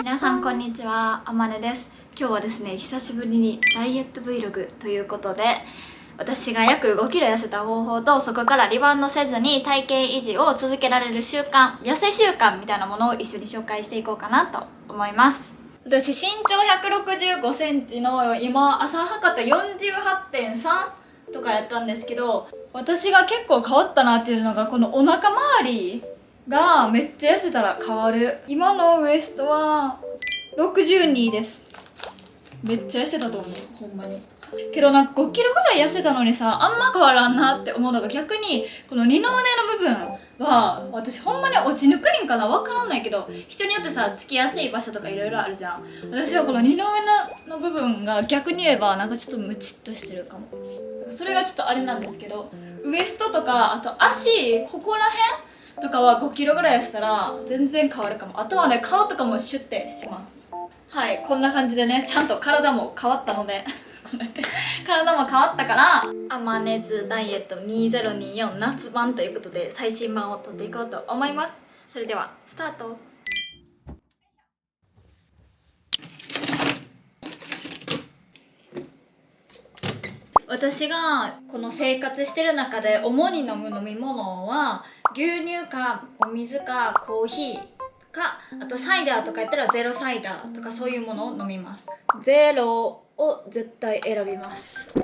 皆さんこんにちは、あまねです。今日はですね、久しぶりにダイエット Vlog ということで、私が約5キロ痩せた方法と、そこからリバウンドせずに体型維持を続けられる習慣、痩せ習慣みたいなものを一緒に紹介していこうかなと思います。私身長165センチの今朝測った 48.3 とかやったんですけど、私が結構変わったなっていうのが、このお腹周りがめっちゃ痩せたら変わる。今のウエストは62です。めっちゃ痩せたと思う、ほんまに。けどなんか5キロぐらい痩せたのにさ、あんま変わらんなって思うのが、逆にこの二の腕の部分は私ほんまに落ちにくいんかな、わからないけど、人によってさつきやすい場所とかいろいろあるじゃん。私はこの二の腕の部分が逆に言えばなんかちょっとムチっとしてるかも。それがちょっとあれなんですけど、ウエストとかあと足ここら辺とかは5キロぐらい痩せたら全然変わるかも。あとはね、顔とかもシュッてします。はい、こんな感じでね、ちゃんと体も変わったので体も変わったから、アマネズダイエット2024夏版ということで最新版を撮っていこうと思います。それではスタート。私がこの生活してる中で主に飲む飲み物は牛乳かお水かコーヒーか、あとサイダーとかやったらゼロサイダーとかそういうものを飲みます。ゼロを絶対選びます。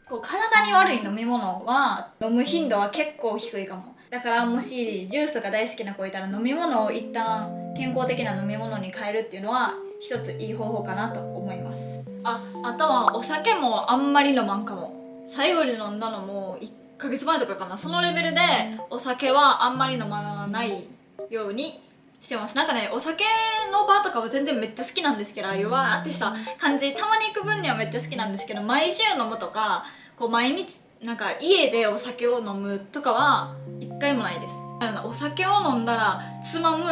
こう体に悪い飲み物は飲む頻度は結構低いかも。だからもしジュースとか大好きな子いたら、飲み物を一旦健康的な飲み物に変えるっていうのは一ついい方法かなと思います。あとはお酒もあんまり飲まんかも。最後に飲んだのも1ヶ月前とかかな。そのレベルでお酒はあんまり飲まないようにしてます。なんかね、お酒の場とかは全然めっちゃ好きなんですけど、弱ーってした感じたまに行く分にはめっちゃ好きなんですけど、毎週飲むとかこう毎日なんか家でお酒を飲むとかは一回もないです。お酒を飲んだらつまむ、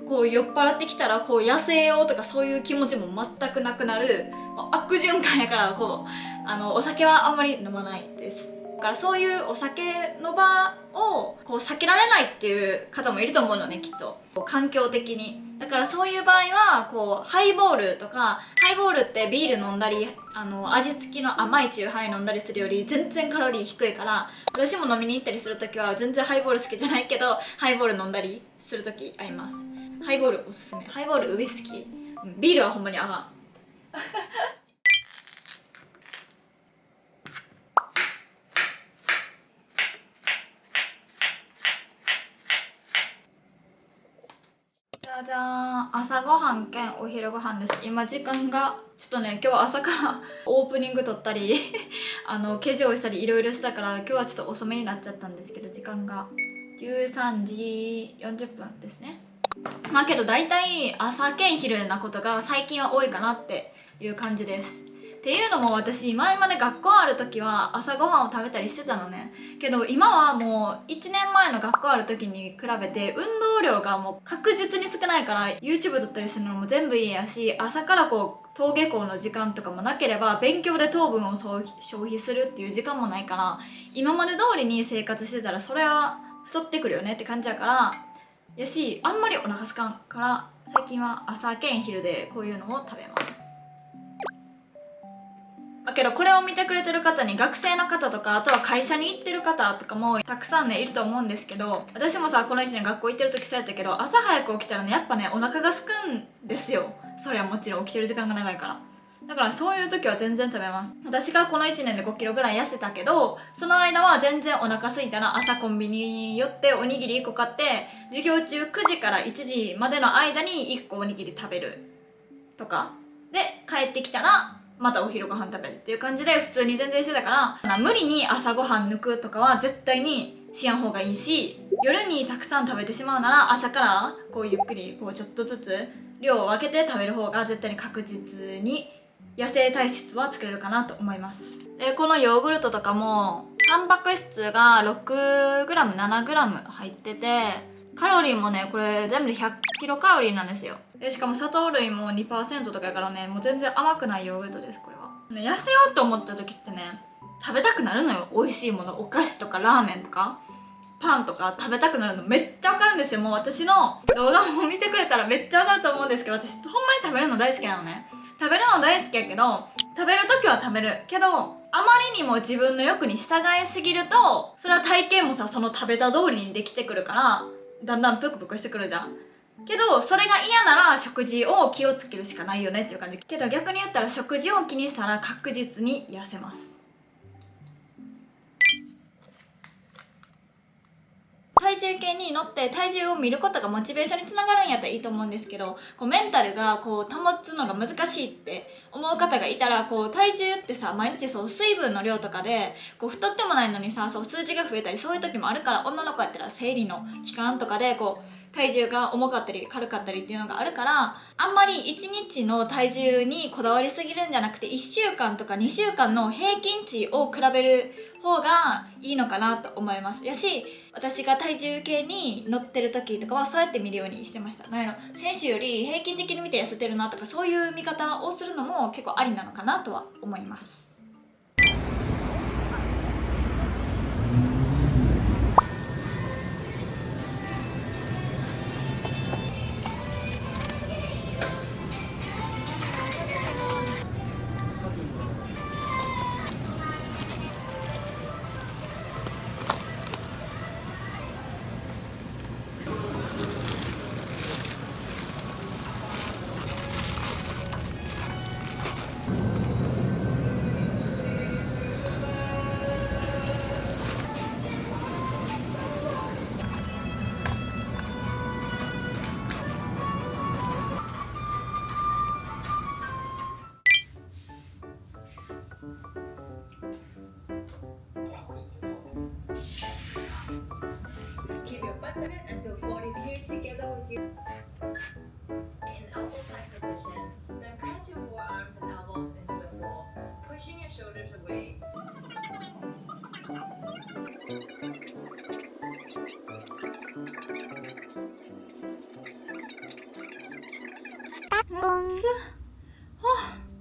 こう酔っ払ってきたらこう痩せようとかそういう気持ちも全くなくなる悪循環やから、こうお酒はあんまり飲まないです。だからそういうお酒の場をこう避けられないっていう方もいると思うのね、きっと環境的に。だからそういう場合はこうハイボールとか、ハイボールってビール飲んだり味付きの甘いチューハイ飲んだりするより全然カロリー低いから、私も飲みに行ったりする時は全然ハイボール好きじゃないけどハイボール飲んだりする時あります。ハイボールおすすめ。ハイボールウイスキー、ビールはほんまにあかんじゃじゃーん、朝ごはん兼お昼ご飯です。今時間がちょっとね、今日朝からオープニング撮ったり化粧したりいろいろしたから、今日はちょっと遅めになっちゃったんですけど、時間が13時40分ですね。まあけど大体朝兼昼なことが最近は多いかなっていう感じです。っていうのも、私前まで学校ある時は朝ごはんを食べたりしてたのね。けど今はもう1年前の学校ある時に比べて運動量がもう確実に少ないから、 YouTube 撮ったりするのも全部家やし、朝からこう登下校の時間とかもなければ勉強で糖分を消費するっていう時間もないから、今まで通りに生活してたらそれは太ってくるよねって感じやからやし、あんまりお腹すかんから最近は朝兼昼でこういうのを食べます。だけどこれを見てくれてる方に学生の方とか、あとは会社に行ってる方とかもたくさんねいると思うんですけど、私もさこの1年学校行ってる時そうやったけど、朝早く起きたらねやっぱねお腹がすくんですよ。それはもちろん起きてる時間が長いから。だからそういう時は全然食べます。私がこの1年で5キロぐらい痩せたけど、その間は全然お腹空いたら朝コンビニに寄っておにぎり1個買って、授業中9時から1時までの間に1個おにぎり食べるとかで、帰ってきたらまたお昼ご飯食べるっていう感じで普通に全然してたから、無理に朝ごはん抜くとかは絶対にしやん方がいいし、夜にたくさん食べてしまうなら朝からこうゆっくりこうちょっとずつ量を分けて食べる方が絶対に確実に野生体質は作れるかなと思います。でこのヨーグルトとかもタンパク質が 6g7g 入ってて、カロリーもねこれ全部で100キロカロリーなんですよ。でしかも砂糖類も 2% とかやからね、もう全然甘くないヨーグルトです。これは痩せようと思った時ってね食べたくなるのよ、美味しいもの、お菓子とかラーメンとか。パンとか食べたくなるのめっちゃわかるんですよ。もう私の動画も見てくれたらめっちゃわかると思うんですけど、私ほんまに食べるの大好きなのね。食べるの大好きやけど、食べる時は食べるけど、あまりにも自分の欲に従いすぎると、それは体型もさ、その食べた通りにできてくるから、だんだんプクプクしてくるじゃん。けどそれが嫌なら食事を気をつけるしかないよねっていう感じ。けど逆に言ったら食事を気にしたら確実に痩せます。体重計に乗って体重を見ることがモチベーションにつながるんやったらいいと思うんですけど、こうメンタルがこう保つのが難しいって思う方がいたら、こう体重ってさ、毎日そう水分の量とかでこう太ってもないのにさ、そう数字が増えたりそういう時もあるから、女の子やったら生理の期間とかでこう体重が重かったり軽かったりっていうのがあるから、あんまり1日の体重にこだわりすぎるんじゃなくて、1週間とか2週間の平均値を比べる方がいいのかなと思います。やし、私が体重計に乗ってる時とかはそうやって見るようにしてました。なんやろ、選手より平均的に見て痩せてるなとか、そういう見方をするのも結構ありなのかなとは思います。Keep your butt down until 40 feet together with you in elbow plank position. Then press your forearms and elbows into the floor, pushing your shoulders away.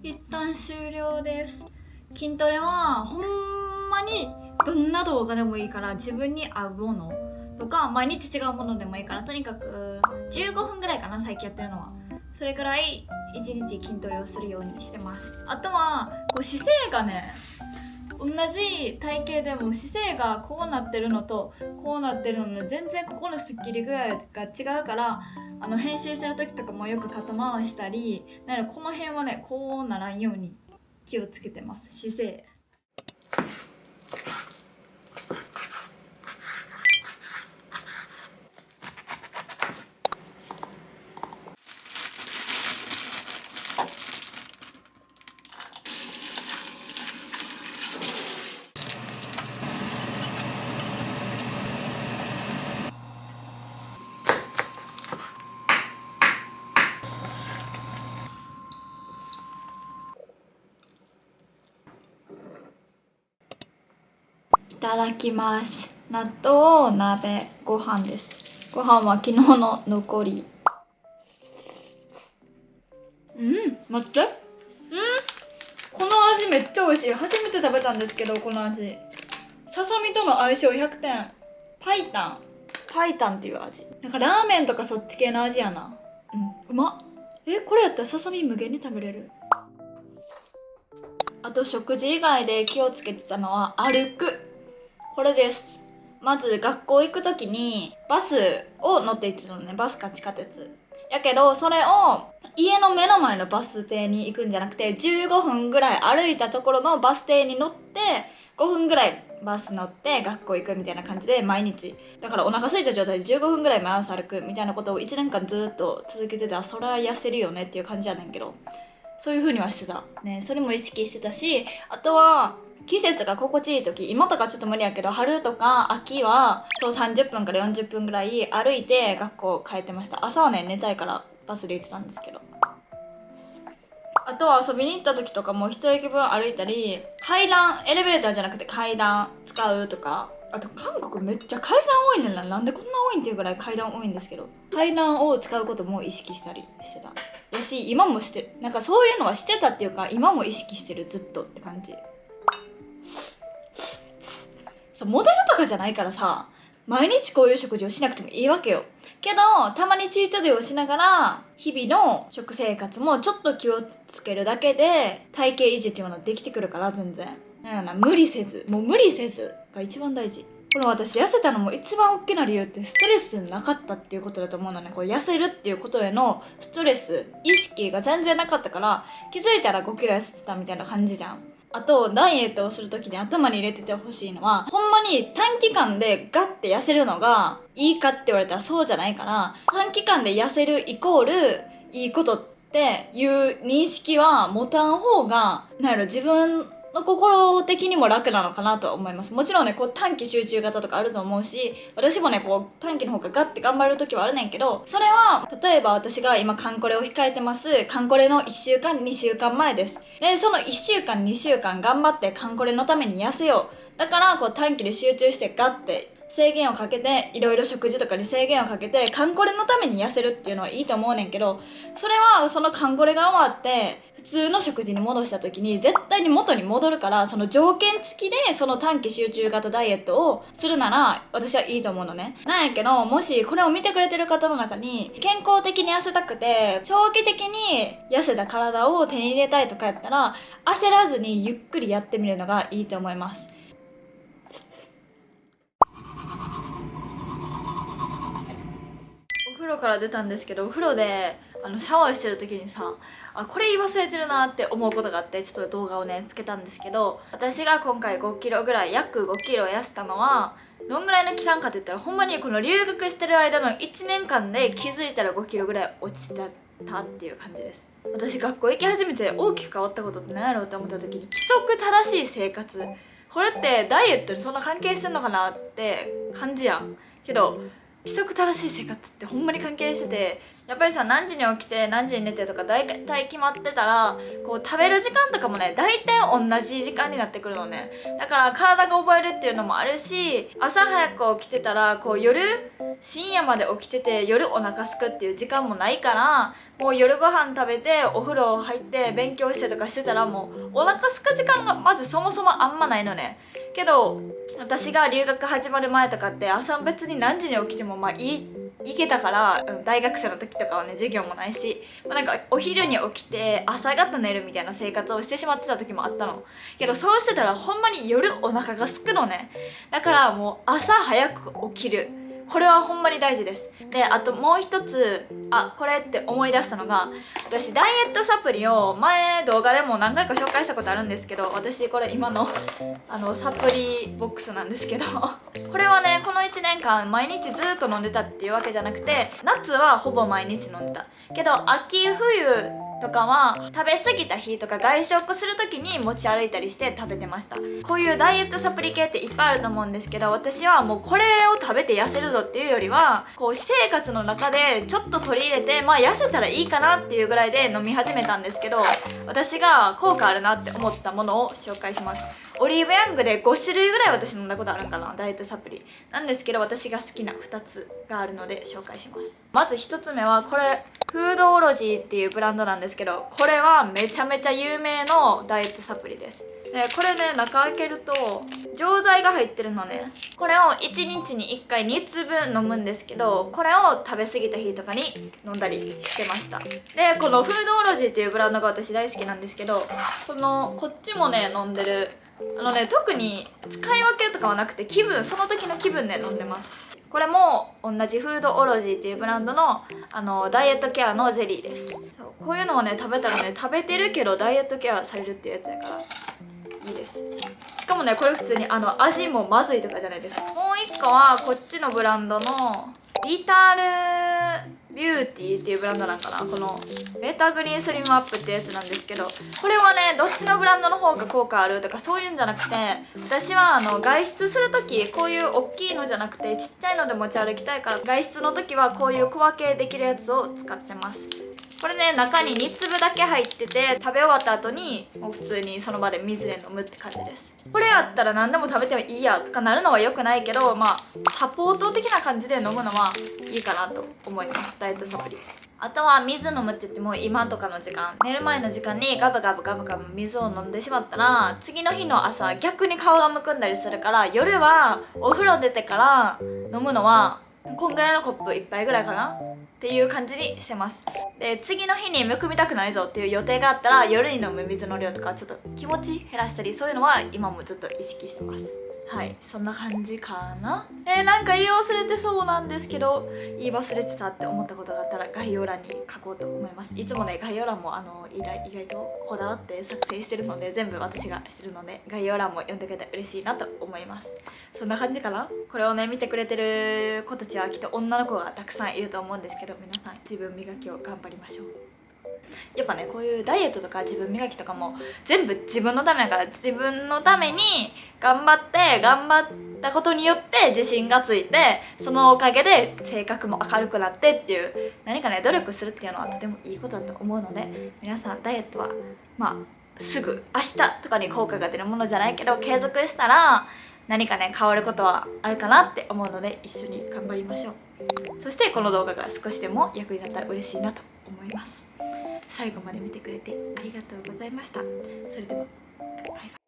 一旦終了です。筋トレはほんまにどんな動画でもいいから、自分に合うものとか毎日違うものでもいいから、とにかく15分ぐらいかな、最近やってるのは。それくらい1日筋トレをするようにしてます。あとはこう姿勢がね、同じ体型でも姿勢がこうなってるのとこうなってるのの全然ここのスッキリ具合が違うから、編集してる時とかもよく肩回したり、なんかこの辺はね、こうならんように気をつけてます。姿勢。いただきます。納豆鍋ご飯です。ご飯は昨日の残り。待って、この味めっちゃ美味しい。初めて食べたんですけど、この味ささみとの相性100点。パイタンっていう味。なんかラーメンとかそっち系の味やな。うまっ。これやったらささみ無限に食べれる。あと食事以外で気をつけてたのは歩く。これです。まず学校行く時にバスを乗って行ってたのね。バスか地下鉄やけど、それを家の目の前のバス停に行くんじゃなくて、15分ぐらい歩いたところのバス停に乗って5分ぐらいバス乗って学校行くみたいな感じで、毎日だからお腹空いた状態で15分ぐらい毎朝歩くみたいなことを1年間ずっと続けてたら、それは痩せるよねっていう感じやねんけど、そういう風にはしてたね。それも意識してたし、あとは季節が心地いい時、今とかちょっと無理やけど春とか秋はそう30分から40分ぐらい歩いて学校帰ってました。朝はね、寝たいからバスで行ってたんですけど。あとは遊びに行った時とかも一駅分歩いたり、階段、エレベーターじゃなくて階段使うとか。あと韓国めっちゃ階段多いねんな。なんでこんな多いんっていうぐらい階段多いんですけど、階段を使うことも意識したりしてたやし、今もしてる。なんかそういうのはしてたっていうか、今も意識してる、ずっとって感じ。そう、モデルとかじゃないからさ、毎日こういう食事をしなくてもいいわけよ。けどたまにチートデーをしながら日々の食生活もちょっと気をつけるだけで体型維持っていうものができてくるから、全然なんやろな、無理せずが一番大事。この私痩せたのも一番大きな理由ってストレスなかったっていうことだと思うのね。こう痩せるっていうことへのストレス意識が全然なかったから、気づいたら5キロ痩せてたみたいな感じじゃん。あとダイエットをする時に頭に入れててほしいのは、ほんまに短期間でガッて痩せるのがいいかって言われたらそうじゃないから、短期間で痩せるイコールいいことっていう認識は持たん方がなんやろ、自分の心的にも楽なのかなとは思います。もちろんね、こう短期集中型とかあると思うし、私もねこう短期の方がガッて頑張る時はあるねんけど、それは例えば私が今カンコレを控えてます。カンコレの1週間2週間前です。でその1週間2週間頑張ってカンコレのために痩せよう。だからこう短期で集中してガッて制限をかけて、いろいろ食事とかに制限をかけてカンコレのために痩せるっていうのはいいと思うねんけど、それはそのカンコレが終わって普通の食事に戻した時に絶対に元に戻るから、その条件付きでその短期集中型ダイエットをするなら私はいいと思うのね。なんやけど、もしこれを見てくれてる方の中に健康的に痩せたくて長期的に痩せた体を手に入れたいとかやったら、焦らずにゆっくりやってみるのがいいと思います。お風呂から出たんですけど、お風呂でシャワーしてる時にさ、これ言い忘れてるなって思うことがあって、ちょっと動画をねつけたんですけど、私が今回5キロぐらい、約5キロ痩せたのはどんぐらいの期間かって言ったら、ほんまにこの留学してる間の1年間で気づいたら5キロぐらい落ちてたっていう感じです。私学校行き始めて大きく変わったことって何やろうって思った時に、規則正しい生活、これってダイエットにそんな関係してんのかなって感じやんけど、規則正しい生活ってほんまに関係してて、やっぱりさ、何時に起きて何時に寝てとか大体決まってたら、こう食べる時間とかもね大体同じ時間になってくるのね。だから体が覚えるっていうのもあるし、朝早く起きてたらこう深夜まで起きてて夜お腹すくっていう時間もないから、もう夜ご飯食べてお風呂入って勉強してとかしてたら、もうお腹すく時間がまずそもそもあんまないのね。けど私が留学始まる前とかって朝別に何時に起きてもいけたから、大学生の時とかはね授業もないし、なんかお昼に起きて朝方寝るみたいな生活をしてしまってた時もあったの。けどそうしてたらほんまに夜お腹が空くのね。だからもう朝早く起きる、これはほんまに大事です。で、あともう一つ、これって思い出したのが、私ダイエットサプリを前動画でも何回か紹介したことあるんですけど、私これ今のサプリボックスなんですけどこれはね、この1年間毎日ずっと飲んでたっていうわけじゃなくて、夏はほぼ毎日飲んでたけど、秋冬とかは食べ過ぎた日とか外食する時に持ち歩いたりして食べてました。こういうダイエットサプリ系っていっぱいあると思うんですけど、私はもうこれを食べて痩せるぞっていうよりは、こう私生活の中でちょっと取り入れて痩せたらいいかなっていうぐらいで飲み始めたんですけど、私が効果あるなって思ったものを紹介します。オリーブヤングで5種類ぐらい私飲んだことあるんかな、ダイエットサプリなんですけど、私が好きな2つがあるので紹介します。まず1つ目はこれ、フードオロジーっていうブランドなんですけど、これはめちゃめちゃ有名のダイエットサプリです。でこれね、中開けると錠剤が入ってるのね。これを1日に1回2粒飲むんですけど、これを食べ過ぎた日とかに飲んだりしてました。でこのフードオロジーっていうブランドが私大好きなんですけど、こっちもね飲んでる。特に使い分けとかはなくて、その時の気分で飲んでます。これも同じフードオロジーっていうブランドのダイエットケアのゼリーです。そうこういうのをね食べたらね、食べてるけどダイエットケアされるっていうやつやからいいです。しかもね、これ普通に味もまずいとかじゃないです。もう一個はこっちのブランドのビタルビューティーっていうブランドなんかな。このベータグリーンスリムアップってやつなんですけど、これはねどっちのブランドの方が効果あるとかそういうんじゃなくて、私は外出する時こういう大きいのじゃなくてちっちゃいので持ち歩きたいから、外出の時はこういう小分けできるやつを使ってます。これね、中に2粒だけ入ってて、食べ終わった後にもう普通にその場で水で飲むって感じです。これやったら何でも食べてもいいやとかなるのは良くないけど、サポート的な感じで飲むのはいいかなと思います。ダイエットサプリあとは水飲むって言っても今とかの時間、寝る前の時間にガブガブガブガブ水を飲んでしまったら次の日の朝逆に顔がむくんだりするから、夜はお風呂出てから飲むのはこんぐらいのコップ1杯ぐらいかなっていう感じにしてます。で次の日にむくみたくないぞっていう予定があったら夜に飲む水の量とかちょっと気持ち減らしたり、そういうのは今もずっと意識してます。はい、そんな感じかな。なんか言い忘れてそうなんですけど、言い忘れてたって思ったことがあったら概要欄に書こうと思います。いつもね概要欄も意外とこだわって作成してるので、全部私がしてるので概要欄も読んでくれたら嬉しいなと思います。そんな感じかな。これをね見てくれてる子たちはきっと女の子がたくさんいると思うんですけど、皆さん自分磨きを頑張りましょう。やっぱねこういうダイエットとか自分磨きとかも全部自分のためだから、自分のために頑張ったことによって自信がついて、そのおかげで性格も明るくなってっていう、何かね努力するっていうのはとてもいいことだと思うので、皆さんダイエットはすぐ明日とかに効果が出るものじゃないけど、継続したら何かね変わることはあるかなって思うので、一緒に頑張りましょう。そしてこの動画が少しでも役に立ったら嬉しいなと思います。最後まで見てくれてありがとうございました。それではバイバイ。